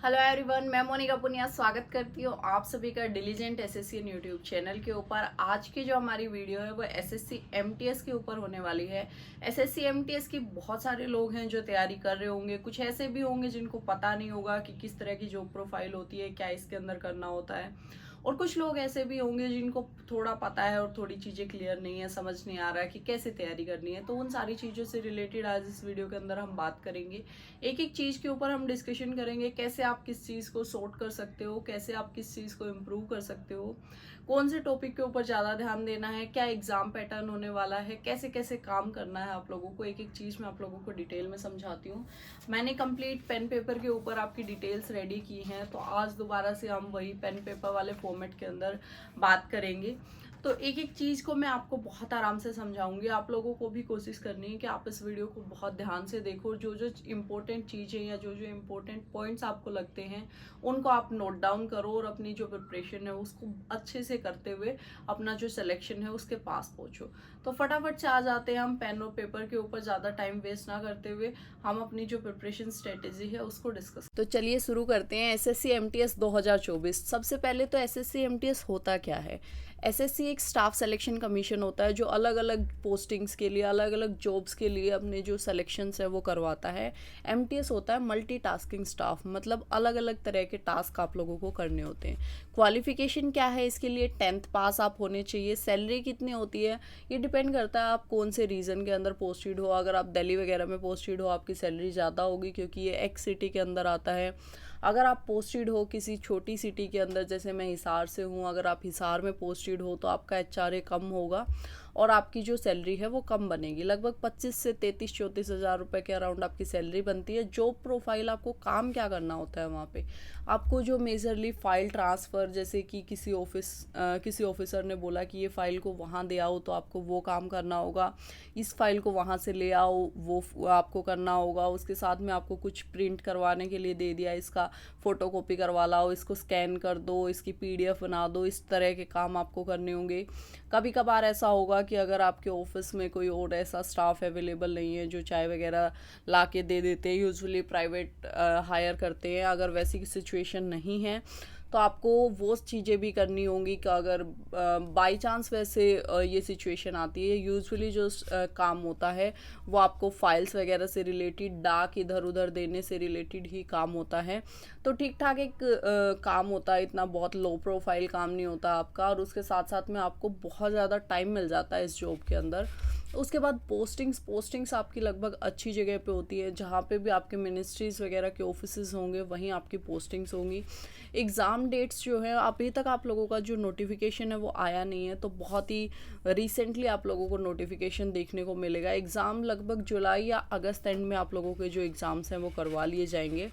Hello everyone, मैं मोनिका पुनिया स्वागत करती हूँ आप सभी का डिलीजेंट एसएससी यूट्यूब चैनल के ऊपर। आज की जो हमारी वीडियो है वो एसएससी एमटीएस के ऊपर होने वाली है। एसएससी एमटीएस की बहुत सारे लोग हैं जो तैयारी कर रहे होंगे, कुछ ऐसे भी होंगे जिनको पता नहीं होगा कि किस तरह की जॉब प्रोफाइल होती है, क्या इसके अंदर करना होता है, और कुछ लोग ऐसे भी होंगे जिनको थोड़ा पता है और थोड़ी चीज़ें क्लियर नहीं है, समझ नहीं आ रहा है कि कैसे तैयारी करनी है। तो उन सारी चीज़ों से रिलेटेड आज इस वीडियो के अंदर हम बात करेंगे। एक एक चीज़ के ऊपर हम डिस्कशन करेंगे, कैसे आप किस चीज़ को सॉर्ट कर सकते हो, कैसे आप किस चीज़ को इम्प्रूव कर सकते हो, कौन से टॉपिक के ऊपर ज़्यादा ध्यान देना है, क्या एग्जाम पैटर्न होने वाला है, कैसे कैसे काम करना है आप लोगों को। एक एक चीज़ मैं आप लोगों को डिटेल में समझाती हूँ। मैंने कंप्लीट पेन पेपर के ऊपर आपकी डिटेल्स रेडी की हैं, तो आज दोबारा से हम वही पेन पेपर वाले फॉर्मेट के अंदर बात करेंगे। तो एक एक चीज़ को मैं आपको बहुत आराम से समझाऊंगी। आप लोगों को भी कोशिश करनी है कि आप इस वीडियो को बहुत ध्यान से देखो, जो जो इम्पोर्टेंट चीज़ें या जो जो इम्पोर्टेंट पॉइंट्स आपको लगते हैं उनको आप नोट डाउन करो और अपनी जो प्रिपरेशन है उसको अच्छे से करते हुए अपना जो सिलेक्शन है उसके पास पहुंचो। तो फटाफट से आ जाते हैं हम पेन और पेपर के ऊपर, ज़्यादा टाइम वेस्ट ना करते हुए हम अपनी जो प्रिपरेशन स्ट्रेटेजी है उसको डिस्कस। तो चलिए शुरू करते हैं। SSC MTS 2024। सबसे पहले तो एसएससी एमटीएस होता क्या है। एसएससी एक स्टाफ सिलेक्शन कमीशन होता है जो अलग अलग पोस्टिंग्स के लिए, अलग अलग जॉब्स के लिए अपने जो सिलेक्शंस है वो करवाता है। एमटीएस होता है मल्टीटास्किंग स्टाफ, मतलब अलग अलग तरह के टास्क आप लोगों को करने होते हैं। क्वालिफिकेशन क्या है इसके लिए, 10th पास आप होने चाहिए। सैलरी कितनी होती है ये डिपेंड करता है आप कौन से रीजन के अंदर पोस्टेड हो। अगर आप दिल्ली वगैरह में पोस्टेड हो आपकी सैलरी ज़्यादा होगी क्योंकि ये एक्स सिटी के अंदर आता है। अगर आप पोस्टेड हो किसी छोटी सिटी के अंदर, जैसे मैं हिसार से हूँ, अगर आप हिसार में पोस्टेड हो तो आपका एचआरए कम होगा और आपकी जो सैलरी है वो कम बनेगी। लगभग 25 से 33-34 हज़ार रुपये के अराउंड आपकी सैलरी बनती है। जॉब प्रोफाइल, आपको काम क्या करना होता है वहाँ पे, आपको जो मेजरली फाइल ट्रांसफ़र, जैसे कि किसी ऑफिसर ने बोला कि ये फ़ाइल को वहाँ दे आओ तो आपको वो काम करना होगा। इस फाइल को वहाँ से ले आओ वो आपको करना होगा। उसके साथ में आपको कुछ प्रिंट करवाने के लिए दे दिया, इसका फ़ोटोकॉपी करवा लाओ, इसको स्कैन कर दो, इसकी पीडीएफ बना दो। इस तरह के काम आपको करने होंगे। कभी कभार ऐसा होगा कि अगर आपके ऑफिस में कोई और ऐसा स्टाफ अवेलेबल नहीं है जो चाय वगैरह ला के दे देते हैं, यूजुअली प्राइवेट हायर करते हैं, अगर वैसी सिचुएशन नहीं है तो आपको वो चीज़ें भी करनी होंगी कि अगर बाई चांस वैसे ये सिचुएशन आती है, यूजुअली जो काम होता है वो आपको फाइल्स वगैरह से रिलेटेड, डाक इधर उधर देने से रिलेटेड ही काम होता है। तो ठीक ठाक एक काम होता है, इतना बहुत लो प्रोफाइल काम नहीं होता आपका, और उसके साथ साथ में आपको बहुत ज़्यादा टाइम मिल जाता है इस जॉब के अंदर। उसके बाद पोस्टिंग्स आपकी लगभग अच्छी जगह पे होती है, जहाँ पे भी आपके मिनिस्ट्रीज़ वगैरह के ऑफिसेज होंगे वहीं आपकी पोस्टिंग्स होंगी। एग्ज़ाम डेट्स जो है अभी तक आप लोगों का जो नोटिफिकेशन है वो आया नहीं है, तो बहुत ही रिसेंटली आप लोगों को नोटिफिकेशन देखने को मिलेगा। एग्ज़ाम लगभग जुलाई या अगस्त एंड में आप लोगों के जो एग्ज़ाम्स हैं वो करवा लिए जाएंगे।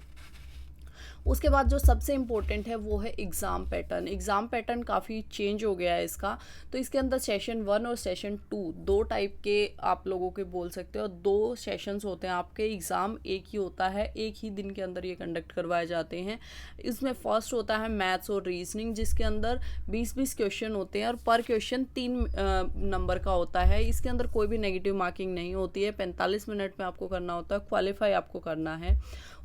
उसके बाद जो सबसे इम्पोर्टेंट है वो है एग्ज़ाम पैटर्न। एग्ज़ाम पैटर्न काफ़ी चेंज हो गया है इसका। तो इसके अंदर सेशन 1 और सेशन 2 दो टाइप के आप लोगों के बोल सकते हो, दो सेशंस होते हैं आपके। एग्ज़ाम एक ही होता है, एक ही दिन के अंदर ये कंडक्ट करवाए जाते हैं। इसमें फर्स्ट होता है मैथ्स और रीजनिंग, जिसके अंदर 20-20 क्वेश्चन होते हैं और पर क्वेश्चन 3 नंबर का होता है। इसके अंदर कोई भी नेगेटिव मार्किंग नहीं होती है। 45 मिनट में आपको करना होता है, क्वालिफाई आपको करना है।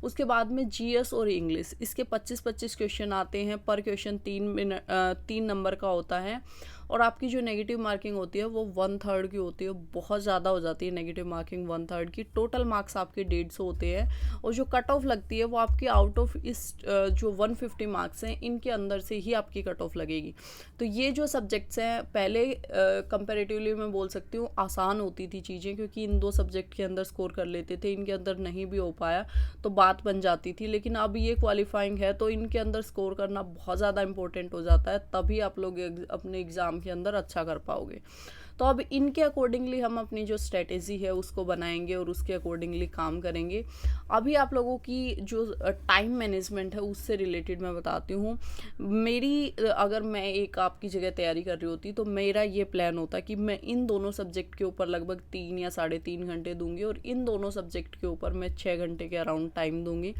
उसके बाद में जीएस और इंग्लिश, इसके 25-25 क्वेश्चन आते हैं, पर क्वेश्चन 3 नंबर का होता है, और आपकी जो नेगेटिव मार्किंग होती है वो 1/3 की होती है। बहुत ज़्यादा हो जाती है नेगेटिव मार्किंग 1/3 की। टोटल मार्क्स आपके 150 होते हैं, और जो कट ऑफ लगती है वो आपकी आउट ऑफ इस जो 150 मार्क्स हैं इनके अंदर से ही आपकी कट ऑफ लगेगी। तो ये जो सब्जेक्ट्स हैं पहले कंपेरेटिवली मैं बोल सकती हूँ आसान होती थी चीज़ें, क्योंकि इन दो सब्जेक्ट के अंदर स्कोर कर लेते थे, इनके अंदर नहीं भी हो पाया तो बात बन जाती थी। लेकिन अब ये क्वालिफाइंग है तो इनके अंदर स्कोर करना बहुत ज़्यादा इंपॉर्टेंट हो जाता है, तभी आप लोग अपने एग्ज़ाम के अंदर अच्छा कर पाओगे। तो अब इनके अकॉर्डिंगली हम अपनी जो स्ट्रेटेजी है उसको बनाएंगे और उसके अकॉर्डिंगली काम करेंगे। अभी आप लोगों की जो टाइम मैनेजमेंट है उससे रिलेटेड मैं बताती हूँ। मेरी अगर मैं एक आपकी जगह तैयारी कर रही होती तो मेरा ये प्लान होता कि मैं इन दोनों सब्जेक्ट के ऊपर लगभग 3 या 3.5 घंटे दूंगी, और इन दोनों सब्जेक्ट के ऊपर मैं 6 घंटे के अराउंड टाइम दूंगी।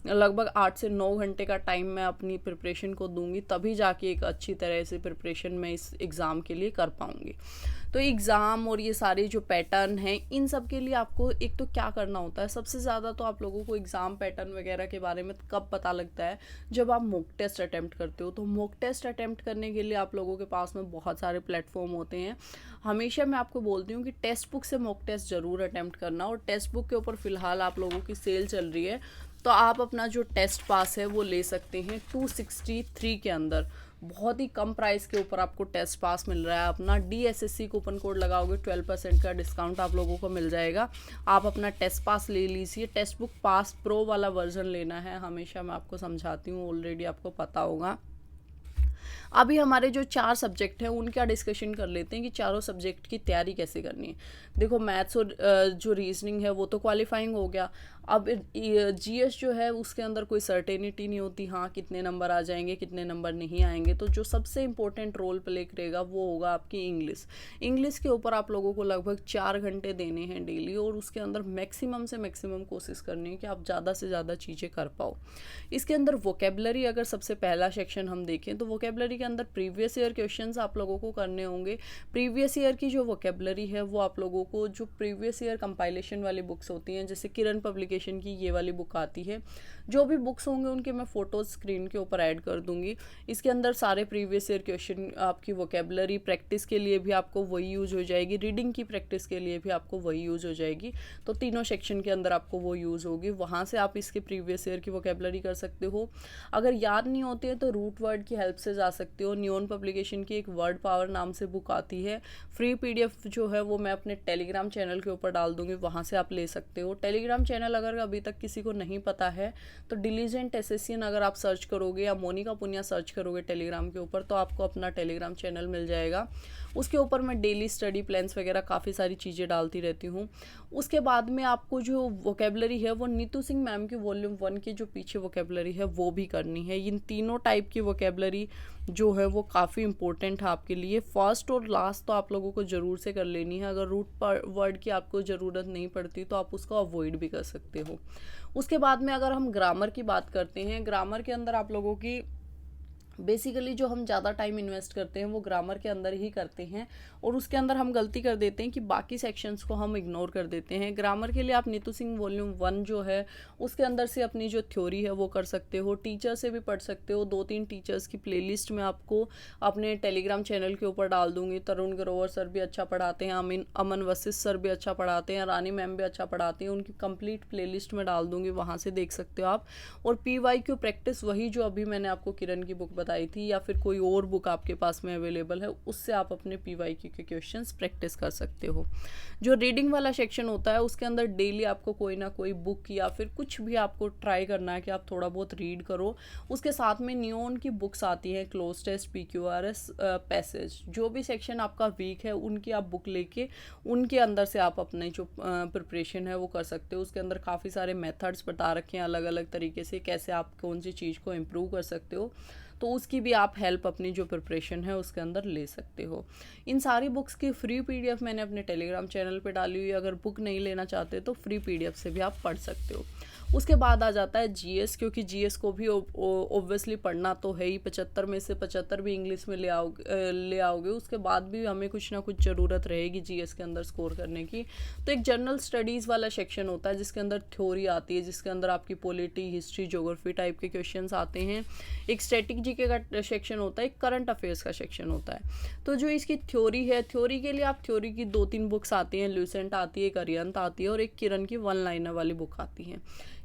लगभग 8 से 9 घंटे का टाइम मैं अपनी प्रिपरेशन को दूंगी, तभी जाके एक अच्छी तरह से प्रिपरेशन मैं इस एग्ज़ाम के लिए कर पाऊंगी। तो एग्ज़ाम और ये सारे जो पैटर्न हैं, इन सब के लिए आपको एक तो क्या करना होता है, सबसे ज़्यादा तो आप लोगों को एग्ज़ाम पैटर्न वगैरह के बारे में कब पता लगता है, जब आप मॉक टेस्ट अटैम्प्ट करते हो। तो मॉक टेस्ट अटैम्प्ट करने के लिए आप लोगों के पास में बहुत सारे प्लेटफॉर्म होते हैं। हमेशा मैं आपको बोलती हूँ कि टेक्स्ट बुक से मॉक टेस्ट ज़रूर अटैम्प्ट करना, और टेक्स्ट बुक के ऊपर फ़िलहाल आप लोगों की सेल चल रही है, तो आप अपना जो टेस्ट पास है वो ले सकते हैं 263 के अंदर। बहुत ही कम प्राइस के ऊपर आपको टेस्ट पास मिल रहा है। अपना DSSC कूपन कोड लगाओगे 12% का डिस्काउंट आप लोगों को मिल जाएगा। आप अपना टेस्ट पास ले लीजिए। टेक्स्ट बुक पास प्रो वाला वर्जन लेना है, हमेशा मैं आपको समझाती हूँ, ऑलरेडी आपको पता होगा। अभी हमारे जो 4 सब्जेक्ट हैं उनका डिस्कशन कर लेते हैं कि चारों सब्जेक्ट की तैयारी कैसे करनी है। देखो, मैथ्स और जो रीजनिंग है वो तो क्वालिफाइंग हो गया। अब GS जो है उसके अंदर कोई सर्टेनिटी नहीं होती, हाँ कितने नंबर आ जाएंगे कितने नंबर नहीं आएंगे। तो जो सबसे इम्पोर्टेंट रोल प्ले करेगा वो होगा आपकी इंग्लिश। इंग्लिश के ऊपर आप लोगों को लगभग 4 घंटे देने हैं डेली, और उसके अंदर मैक्सिमम से मैक्सिमम कोशिश करनी है कि आप ज़्यादा से ज़्यादा चीज़ें कर पाओ। इसके अंदर वोकेबलरी, अगर सबसे पहला सेक्शन हम देखें तो वोकेबलरी के अंदर प्रीवियस ईयर क्वेश्चंस आप लोगों को करने होंगे। प्रीवियस ईयर की जो वोकेबलरी है वो आप लोगों को जो प्रीवियस ईयर कंपाइलेशन वाली बुक्स होती हैं, जैसे किरण पब्लिकेशन की ये वाली बुक आती है, जो भी बुक्स होंगे उनके मैं फ़ोटोज़ स्क्रीन के ऊपर ऐड कर दूंगी। इसके अंदर सारे प्रीवियस ईयर क्वेश्चन, आपकी वोकेबलरी प्रैक्टिस के लिए भी आपको वही यूज़ हो जाएगी, रीडिंग की प्रैक्टिस के लिए भी आपको वही यूज़ हो जाएगी। तो तीनों सेक्शन के अंदर आपको वो यूज़ होगी, वहाँ से आप इसके प्रीवियस ईयर की वोकेबलरी कर सकते हो। अगर याद नहीं होती है तो रूट वर्ड की हेल्प से जा सकते हो। नियॉन पब्लिकेशन की एक वर्ड पावर नाम से बुक आती है, फ्री PDF जो है वो मैं अपने टेलीग्राम चैनल के ऊपर डाल दूंगी, वहाँ से आप ले सकते हो। टेलीग्राम चैनल अगर अभी तक किसी को नहीं पता है तो डिलीजेंट एसेसियन अगर आप सर्च करोगे या मोनिका पुनिया सर्च करोगे टेलीग्राम के ऊपर, तो आपको अपना टेलीग्राम चैनल मिल जाएगा। उसके ऊपर मैं डेली स्टडी प्लान्स वगैरह काफ़ी सारी चीज़ें डालती रहती हूँ। उसके बाद में आपको जो वोकेबलरी है वो नीतू सिंह मैम की वॉल्यूम 1 के जो पीछे वोकेबलरी है वो भी करनी है। इन तीनों टाइप की वोकेबलरी जो है वो काफ़ी इंपॉर्टेंट है आपके लिए। फर्स्ट और लास्ट तो आप लोगों को ज़रूर से कर लेनी है। अगर रूट वर्ड की आपको ज़रूरत नहीं पड़ती तो आप उसको अवॉइड भी कर सकते हो। उसके बाद में अगर हम ग्रामर की बात करते हैं, ग्रामर के अंदर आप लोगों की बेसिकली जो हम ज़्यादा टाइम इन्वेस्ट करते हैं वो ग्रामर के अंदर ही करते हैं, और उसके अंदर हम गलती कर देते हैं कि बाकी सेक्शंस को हम इग्नोर कर देते हैं। ग्रामर के लिए आप नीतू सिंह वॉल्यूम 1 जो है उसके अंदर से अपनी जो थ्योरी है वो कर सकते हो। टीचर से भी पढ़ सकते हो। 2-3 टीचर्स की प्लेलिस्ट मैं आपको अपने टेलीग्राम चैनल के ऊपर डाल दूंगी। तरुण ग्रोवर सर भी अच्छा पढ़ाते हैं, अमन वशिष्ठ सर भी अच्छा पढ़ाते हैं, रानी मैम भी अच्छा पढ़ाती हैं। उनकी कंप्लीट प्लेलिस्ट में डाल दूंगी, वहाँ से देख सकते हो आप। और PYQ प्रैक्टिस वही जो अभी मैंने आपको किरण की बुक बताई थी, या फिर कोई और बुक आपके पास में अवेलेबल है, उससे आप अपने PYQ के क्वेश्चंस प्रैक्टिस कर सकते हो। जो रीडिंग वाला सेक्शन होता है उसके अंदर डेली आपको कोई ना कोई बुक या फिर कुछ भी आपको ट्राई करना है कि आप थोड़ा बहुत रीड करो। उसके साथ में नियॉन की बुक्स आती हैं, क्लोज टेस्ट, PQRS, पैसेज, जो भी सेक्शन आपका वीक है उनकी आप बुक लेके उनके अंदर से आप अपने जो प्रिपरेशन है वो कर सकते हो। उसके अंदर काफ़ी सारे मेथड्स बता रखे हैं अलग अलग तरीके से, कैसे आप कौन सी चीज़ को इम्प्रूव कर सकते हो। तो उसकी भी आप हेल्प अपनी जो प्रिपरेशन है उसके अंदर ले सकते हो। इन सारी बुक्स की फ्री PDF मैंने अपने टेलीग्राम चैनल पे डाली हुई है। अगर बुक नहीं लेना चाहते तो फ्री PDF से भी आप पढ़ सकते हो। उसके बाद आ जाता है GS, क्योंकि GS को भी ऑब्वियसली पढ़ना तो है ही। 75 में से 75 भी इंग्लिश में ले आओगे। उसके बाद भी हमें कुछ ना कुछ ज़रूरत रहेगी GS के अंदर स्कोर करने की। तो एक जनरल स्टडीज़ वाला सेक्शन होता है जिसके अंदर थ्योरी आती है, जिसके अंदर आपकी पॉलिटी, हिस्ट्री, ज्योग्राफी टाइप के क्वेश्चंस आते हैं। एक स्टैटिक GK का सेक्शन होता है, एक करंट अफेयर्स का सेक्शन होता है। तो जो इसकी थ्योरी है, थ्योरी के लिए आप थ्योरी की 2-3 बुक्स आती हैं, ल्यूसेंट आती है, एक अरिहंत आती है, और एक किरण की 1 लाइनर वाली बुक आती है।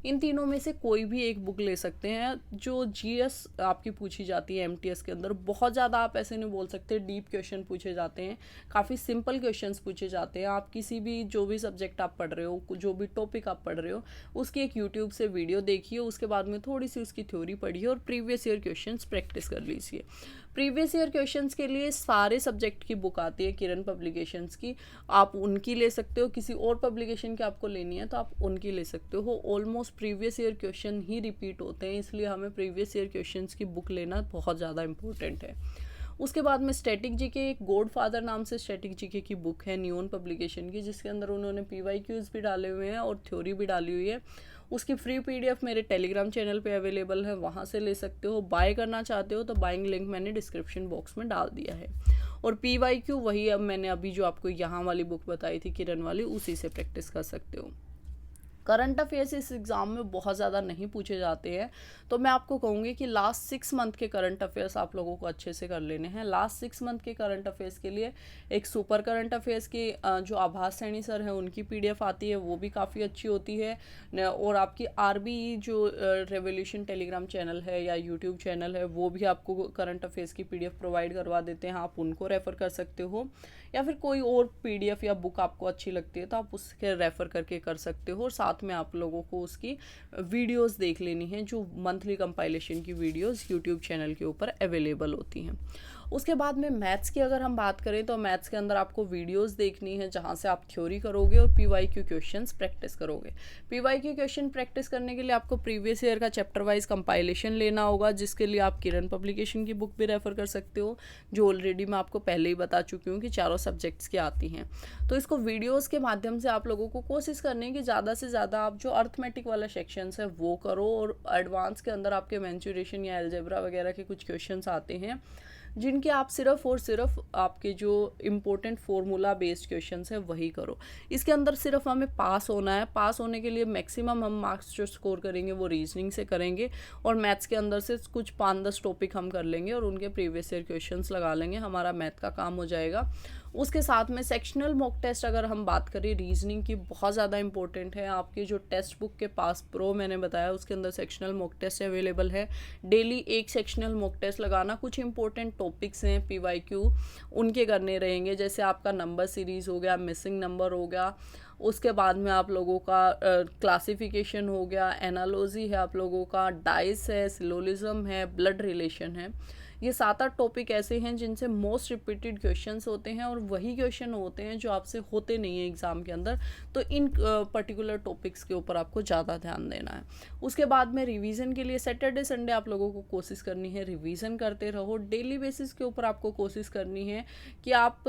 इन तीनों में से कोई भी एक बुक ले सकते हैं। जो GS आपकी पूछी जाती है MTS के अंदर, बहुत ज़्यादा आप ऐसे नहीं बोल सकते डीप क्वेश्चन पूछे जाते हैं, काफ़ी सिंपल क्वेश्चंस पूछे जाते हैं। आप किसी भी जो भी सब्जेक्ट आप पढ़ रहे हो, जो भी टॉपिक आप पढ़ रहे हो, उसकी एक यूट्यूब से वीडियो देखिए, उसके बाद में थोड़ी सी उसकी थ्योरी पढ़िए और प्रीवियस ईयर क्वेश्चंस प्रैक्टिस कर लीजिए। प्रीवियस ईयर क्वेश्चंस के लिए सारे सब्जेक्ट की बुक आती है किरण पब्लिकेशंस की, आप उनकी ले सकते हो। किसी और पब्लिकेशन की आपको लेनी है तो आप उनकी ले सकते हो। ऑलमोस्ट प्रीवियस ईयर क्वेश्चन ही रिपीट होते हैं, इसलिए हमें प्रीवियस ईयर क्वेश्चंस की बुक लेना बहुत ज़्यादा इंपॉर्टेंट है। उसके बाद में स्टैटिक GK, एक गॉडफादर नाम से स्टैटिक GK की बुक है नियॉन पब्लिकेशन की, जिसके अंदर उन्होंने PYQs भी डाले हुए हैं और थ्योरी भी डाली हुई है। उसकी फ्री PDF मेरे टेलीग्राम चैनल पे अवेलेबल है, वहाँ से ले सकते हो। बाय करना चाहते हो तो बाइंग लिंक मैंने डिस्क्रिप्शन बॉक्स में डाल दिया है। और PYQ वही अब मैंने अभी जो आपको यहाँ वाली बुक बताई थी किरण वाली, उसी से प्रैक्टिस कर सकते हो। करंट अफेयर्स इस एग्ज़ाम में बहुत ज़्यादा नहीं पूछे जाते हैं, तो मैं आपको कहूँगी कि लास्ट 6 मंथ के करंट अफेयर्स आप लोगों को अच्छे से कर लेने हैं। लास्ट 6 मंथ के करंट अफेयर्स के लिए एक सुपर करंट अफेयर्स की जो आभास सैनी सर है उनकी PDF आती है, वो भी काफ़ी अच्छी होती है। और आपकी RBE जो रेवोल्यूशन टेलीग्राम चैनल है या यूट्यूब चैनल है, वो भी आपको करंट अफेयर्स की PDF प्रोवाइड करवा देते हैं, आप उनको रेफ़र कर सकते हो। या फिर कोई और PDF या बुक आपको अच्छी लगती है तो आप उसके रेफ़र करके कर सकते हो। और साथ में आप लोगों को उसकी वीडियोस देख लेनी है, जो मंथली कंपाइलेशन की वीडियोस यूट्यूब चैनल के ऊपर अवेलेबल होती हैं। उसके बाद में मैथ्स की अगर हम बात करें तो मैथ्स के अंदर आपको वीडियोस देखनी है जहाँ से आप थ्योरी करोगे और PYQ क्वेश्चंस प्रैक्टिस करोगे। PYQ क्वेश्चन प्रैक्टिस करने के लिए आपको प्रीवियस ईयर का चैप्टर वाइज कंपाइलेशन लेना होगा, जिसके लिए आप किरण पब्लिकेशन की बुक भी रेफ़र कर सकते हो, जो ऑलरेडी मैं आपको पहले ही बता चुकी हूँ कि चारों सब्जेक्ट्स की आती हैं। तो इसको वीडियोज़ के माध्यम से आप लोगों को कोशिश करनी है कि ज़्यादा से ज़्यादा आप जो अर्थमेटिक वाला सेक्शंस है वो करो, और एडवांस के अंदर आपके मेंसुरेशन या अलजेब्रा वगैरह के कुछ क्वेश्चंस आते हैं जिनके आप सिर्फ और सिर्फ आपके जो इम्पोर्टेंट फार्मूला बेस्ड क्वेश्चंस है वही करो। इसके अंदर सिर्फ हमें पास होना है। पास होने के लिए मैक्सिमम हम मार्क्स जो स्कोर करेंगे वो रीजनिंग से करेंगे, और मैथ्स के अंदर से कुछ 5-10 टॉपिक हम कर लेंगे और उनके प्रीवियस ईयर क्वेश्चंस लगा लेंगे, हमारा मैथ का काम हो जाएगा। उसके साथ में सेक्शनल मॉक टेस्ट अगर हम बात करें रीजनिंग की, बहुत ज़्यादा इंपॉर्टेंट है। आपकी जो टेक्स्ट बुक के पास प्रो मैंने बताया उसके अंदर सेक्शनल मॉक टेस्ट अवेलेबल है। डेली एक सेक्शनल मॉक टेस्ट लगाना। कुछ इंपॉर्टेंट टॉपिक्स हैं PYQ, उनके करने रहेंगे, जैसे आपका नंबर सीरीज़ हो गया, मिसिंग नंबर हो गया, उसके बाद में आप लोगों का क्लासिफिकेशन हो गया, एनालॉजी है आप लोगों का, डाइस है, सिलोलिज्म है, ब्लड रिलेशन है। ये 7-8 टॉपिक ऐसे हैं जिनसे मोस्ट रिपीटेड क्वेश्चंस होते हैं, और वही क्वेश्चन होते हैं जो आपसे होते नहीं है एग्ज़ाम के अंदर। तो इन पर्टिकुलर टॉपिक्स के ऊपर आपको ज़्यादा ध्यान देना है। उसके बाद में रिवीजन के लिए सैटरडे संडे आप लोगों को कोशिश करनी है रिवीजन करते रहो। डेली बेसिस के ऊपर आपको कोशिश करनी है कि आप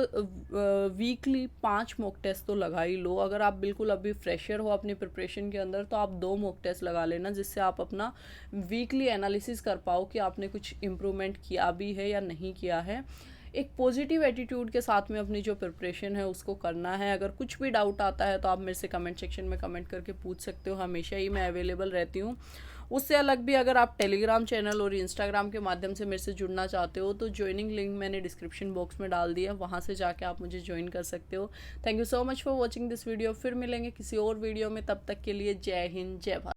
वीकली 5 मॉक टेस्ट तो लगा ही लो। अगर आप बिल्कुल अभी फ्रेशर हो अपनी प्रिपरेशन के अंदर तो आप 2 मॉक टेस्ट लगा लेना, जिससे आप अपना वीकली एनालिसिस कर पाओ कि आपने कुछ इम्प्रूवमेंट किया भी है या नहीं किया है। एक पॉजिटिव एटीट्यूड के साथ में अपनी जो प्रिपरेशन है उसको करना है। अगर कुछ भी डाउट आता है तो आप मेरे से कमेंट सेक्शन में कमेंट करके पूछ सकते हो, हमेशा ही मैं अवेलेबल रहती हूँ। उससे अलग भी अगर आप टेलीग्राम चैनल और इंस्टाग्राम के माध्यम से मेरे से जुड़ना चाहते हो तो ज्वाइनिंग लिंक मैंने डिस्क्रिप्शन बॉक्स में डाल दिया है, वहाँ से जाके आप मुझे ज्वाइन कर सकते हो। Thank you so much for watching this video. फिर मिलेंगे किसी और वीडियो में, तब तक के लिए जय हिंद, जय भारत।